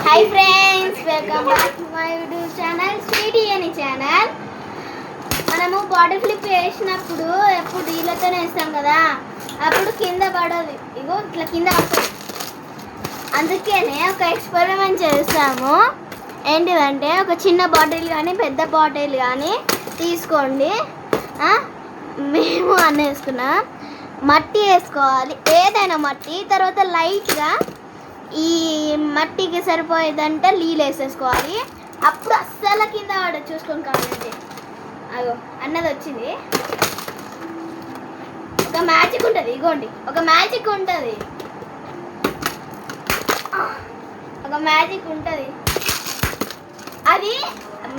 Hi friends, welcome back to my YouTube channel Sweety అని channel. మనము body flip వేసినప్పుడు ఎప్పుడు నీళ్ళతోనే వేస్తాం కదా, అప్పుడు కింద పడదు. ఇగో ఇట్లా కింద పడుతుంది. అందుకనే ఒక ఎక్స్పెరిమెంట్ చేస్తాము. ఏంటిదంటే ఒక చిన్న బాటిల్ కానీ పెద్ద బాటిల్ కానీ తీసుకోండి. మేము అన్నీ వేసుకున్నాం. మట్టి వేసుకోవాలి, ఏదైనా మట్టి. తర్వాత లైట్గా ఈ మట్టికి సరిపోయేదంటే నీళ్ళు వేసేసుకోవాలి. అప్పుడు అస్సలు కింద పడ చూసుకొని కావాలంటే. అగో అన్నది వచ్చింది. ఒక మ్యాజిక్ ఉంటుంది, ఇగోండి ఒక మ్యాజిక్ ఉంటుంది, ఒక మ్యాజిక్ ఉంటుంది. అది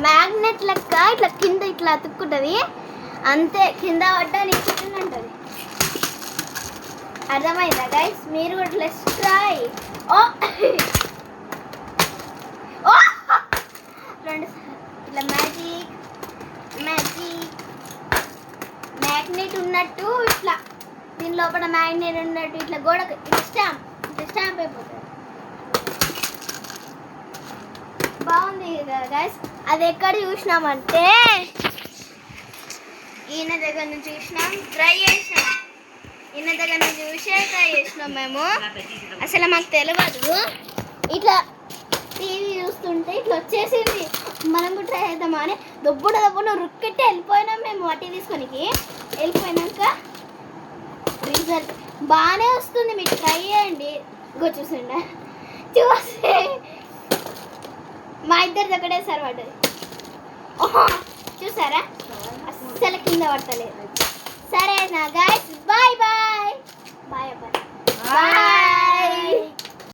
మ్యాగ్నెట్ లెక్క ఇట్లా కింద ఇట్లా అతుక్కుంటుంది. అంతే, కింద పడ్డా నీకు ఉంటుంది. అర్థమైందా గైస్? మీరు కూడా లెట్స్ ట్రై. ఓ ఓ రెండు ఇట్లా మ్యాజిక్ మ్యాజిక్ మ్యాగ్నెట్ ఉన్నట్టు ఇట్లా దీని లోపల మ్యాగ్నెట్ ఉన్నట్టు ఇట్లా గోడకు ఇట్లా స్టాంప్ అయిపోతుంది. బాగుంది కదా గైస్? అది ఎక్కడ చూసినామంటే ఈయన దగ్గర నుంచి చూసినాం, ట్రై చేసినాం. ఈయన దగ్గర నుంచి చూసే ట్రై చేసినాం మేము. అసలు మాకు తెలియదు. ఇట్లా టీవీ చూస్తుంటే ఇట్లా వచ్చేసింది. మనం కూడా ట్రై చేద్దామా అని దొబ్బున రుక్కెట్టి వెళ్ళిపోయినాం మేము. వాటి తీసుకొనికి వెళ్ళిపోయినాక రిజల్ట్ బాగానే వస్తుంది. మీరు ట్రై చేయండి. ఇంకో చూసిండ చూస్తే మా ఇద్దరిది ఒకటేసారి పడ్డది. చూసారా? అస్సలు కింద పడతలేదు. సరేనా guys? Bye bye bye bye.